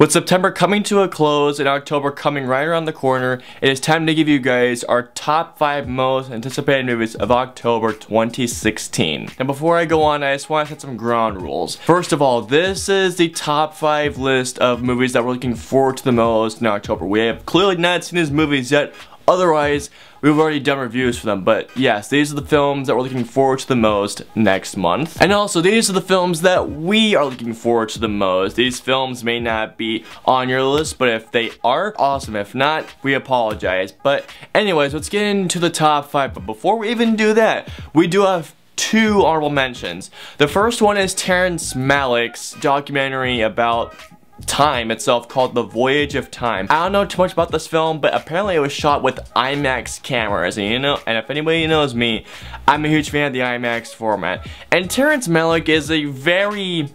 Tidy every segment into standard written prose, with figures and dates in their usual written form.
With September coming to a close and October coming right around the corner, it is time to give you guys our top 5 most anticipated movies of October 2016. Now before I go on, I just want to set some ground rules. First of all, this is the top 5 list of movies that we're looking forward to the most in October. We have clearly not seen these movies yet. Otherwise, we've already done reviews for them, but yes, these are the films that we're looking forward to the most next month. And also, these are the films that we are looking forward to the most. These films may not be on your list, but if they are, awesome. If not, we apologize. But anyways, let's get into the top 5. But before we even do that, we do have 2 honorable mentions. The first one is Terrence Malick's documentary about time itself called The Voyage of Time. I don't know too much about this film, but apparently it was shot with IMAX cameras, and if anybody knows me, I'm a huge fan of the IMAX format. And Terrence Malick is a very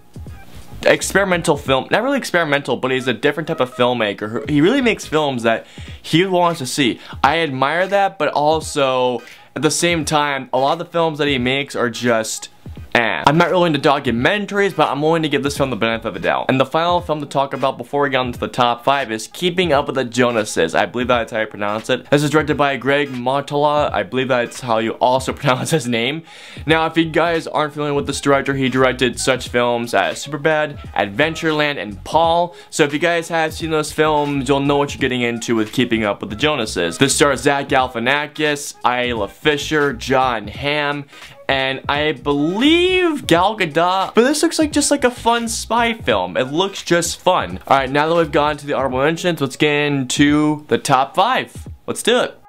experimental film, not really experimental, but he's a different type of filmmaker. He really makes films that he wants to see. I admire that, but also at the same time, a lot of the films that he makes are just I'm not really into documentaries, but I'm willing to give this film the benefit of the doubt. And the final film to talk about before we get into the top 5 is Keeping Up with the Jonases. I believe that's how you pronounce it. This is directed by Greg Mottola. I believe that's how you also pronounce his name. Now, if you guys aren't familiar with this director, he directed such films as Superbad, Adventureland, and Paul. So if you guys have seen those films, you'll know what you're getting into with Keeping Up with the Jonases. This stars Zach Galifianakis, Isla Fisher, John Hamm, and I believe Gal Gadot. But this looks like just like a fun spy film. It looks just fun. Alright, now that we've gone to the honorable mentions, let's get into the top 5. Let's do it.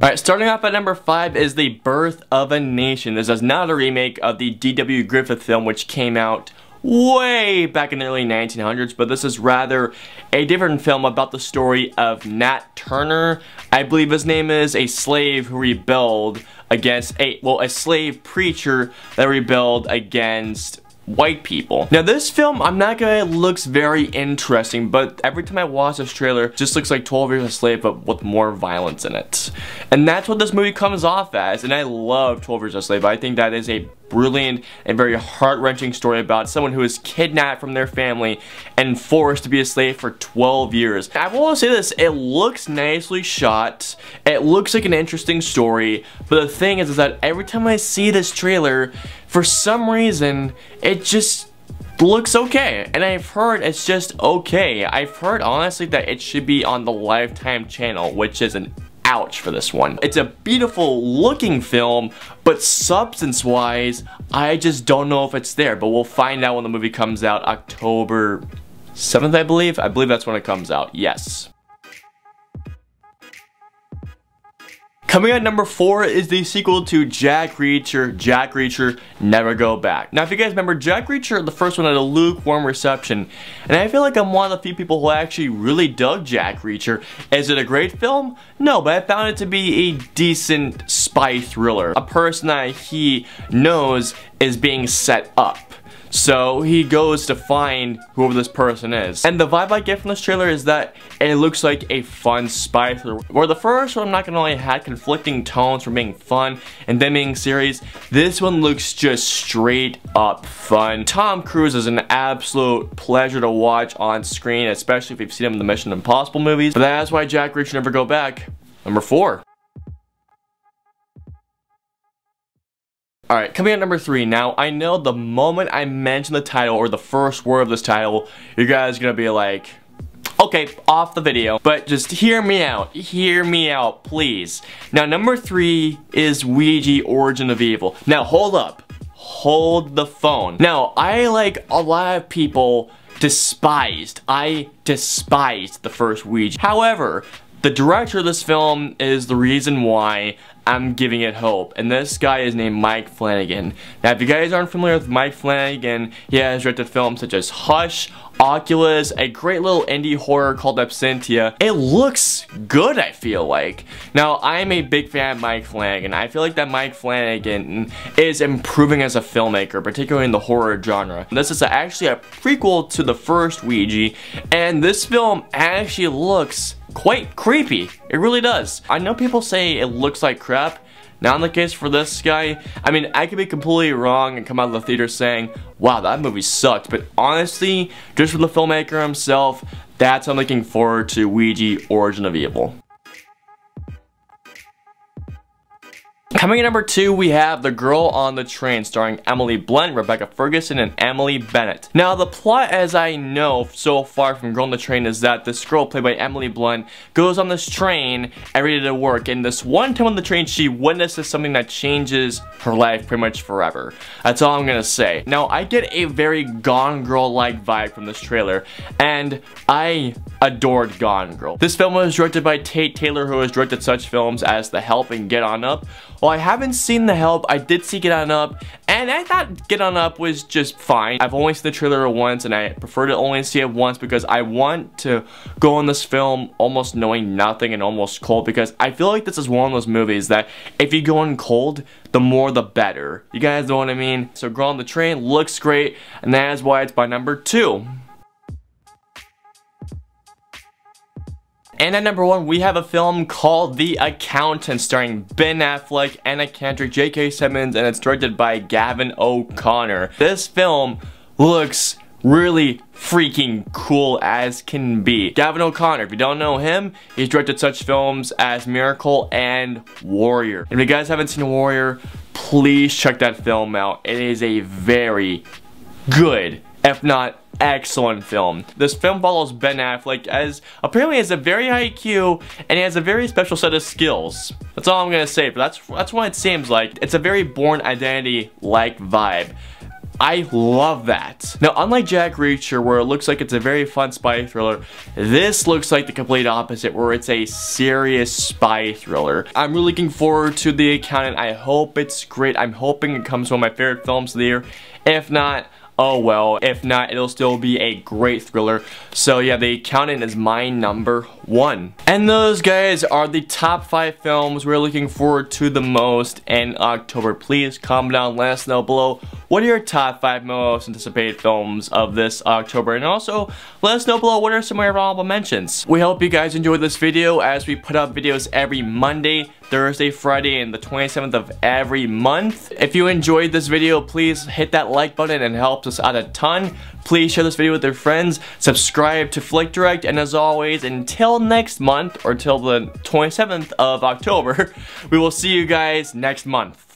Alright, starting off at number 5 is The Birth of a Nation. This is not a remake of the D.W. Griffith film, which came out way back in the early 1900s, but this is rather a different film about the story of Nat Turner. I believe his name is, a slave who rebelled against a slave preacher that rebelled against white people. Now this film, I'm not gonna, looks very interesting, but every time I watch this trailer, it just looks like 12 Years a Slave, but with more violence in it. And that's what this movie comes off as, and I love 12 Years a Slave. I think that is a brilliant and very heart-wrenching story about someone who is kidnapped from their family and forced to be a slave for 12 years. I will say this, it looks nicely shot, it looks like an interesting story, but the thing is that every time I see this trailer, for some reason, it just looks okay, and I've heard it's just okay. I've heard honestly that it should be on the Lifetime channel, which is an ouch for this one. It's a beautiful looking film, but substance wise, I just don't know if it's there, but we'll find out when the movie comes out October 7th, I believe. I believe that's when it comes out, yes. Coming at number 4 is the sequel to Jack Reacher, Never Go Back. Now if you guys remember, Jack Reacher, the first one, had a lukewarm reception, and I feel like I'm one of the few people who actually really dug Jack Reacher. Is it a great film? No, but I found it to be a decent spy thriller. A person that he knows is being set up. So he goes to find whoever this person is. And the vibe I get from this trailer is that it looks like a fun spy thriller. Where the first one, I'm not gonna lie, had conflicting tones from being fun and then being serious. This one looks just straight up fun. Tom Cruise is an absolute pleasure to watch on screen, especially if you've seen him in the Mission Impossible movies. But that's why Jack Reacher Never Go Back, number 4. Alright, coming at number 3. Now, I know the moment I mention the title or the first word of this title, you guys are gonna be like, okay, off the video. But just hear me out, please. Now, number 3 is Ouija Origin of Evil. Now, hold up. Hold the phone. Now, I, like a lot of people, despised the first Ouija. However, the director of this film is the reason why I'm giving it hope, and this guy is named Mike Flanagan. Now, if you guys aren't familiar with Mike Flanagan, he has directed films such as Hush, Oculus, a great little indie horror called Absentia. It looks good, I feel like. Now, I'm a big fan of Mike Flanagan. I feel like that Mike Flanagan is improving as a filmmaker, particularly in the horror genre. This is actually a prequel to the first Ouija, and this film actually looks quite creepy. It really does. I know people say it looks like crap. Not in the case for this guy. I mean, I could be completely wrong and come out of the theater saying, wow, that movie sucked. But honestly, just for the filmmaker himself, that's what I'm looking forward to Ouija Origin of Evil. Coming in number 2, we have The Girl on the Train, starring Emily Blunt, Rebecca Ferguson, and Emily Bennett. Now, the plot, as I know so far from Girl on the Train, is that this girl, played by Emily Blunt, goes on this train every day to work, and this one time on the train, she witnesses something that changes her life pretty much forever. That's all I'm gonna say. Now, I get a very Gone Girl-like vibe from this trailer, and I adored Gone Girl. This film was directed by Tate Taylor, who has directed such films as The Help and Get On Up. Well, I haven't seen The Help, I did see Get On Up, and I thought Get On Up was just fine. I've only seen the trailer once, and I prefer to only see it once because I want to go on this film almost knowing nothing and almost cold, because I feel like this is one of those movies that if you go in cold, the more the better. You guys know what I mean? So Girl on the Train looks great, and that is why it's my number 2. And at number 1, we have a film called The Accountant, starring Ben Affleck, Anna Kendrick, J.K. Simmons, and it's directed by Gavin O'Connor. This film looks really freaking cool as can be. Gavin O'Connor, if you don't know him, he's directed such films as Miracle and Warrior. If you guys haven't seen Warrior, please check that film out. It is a very good, if not excellent film. This film follows Ben Affleck as apparently has a very high IQ and he has a very special set of skills. That's all I'm gonna say, but that's what it seems like. It's a very Born Identity-like vibe. I love that. Now, unlike Jack Reacher, where it looks like it's a very fun spy thriller, this looks like the complete opposite, where it's a serious spy thriller. I'm really looking forward to The Accountant. I hope it's great. I'm hoping it comes one of my favorite films of the year. If not, oh well. If not, it'll still be a great thriller. So yeah, The Accountant is my number 1. And those guys are the top 5 films we're looking forward to the most in October. Please comment down, let us know below what are your top 5 most anticipated films of this October, and also let us know below what are some of your honorable mentions. We hope you guys enjoyed this video, as we put out videos every Monday, Thursday, Friday, and the 27th of every month. If you enjoyed this video, please hit that like button, and it helps us out a ton. Please share this video with your friends, subscribe to FlickDirect, and as always, until next month, or till the 27th of October, we will see you guys next month.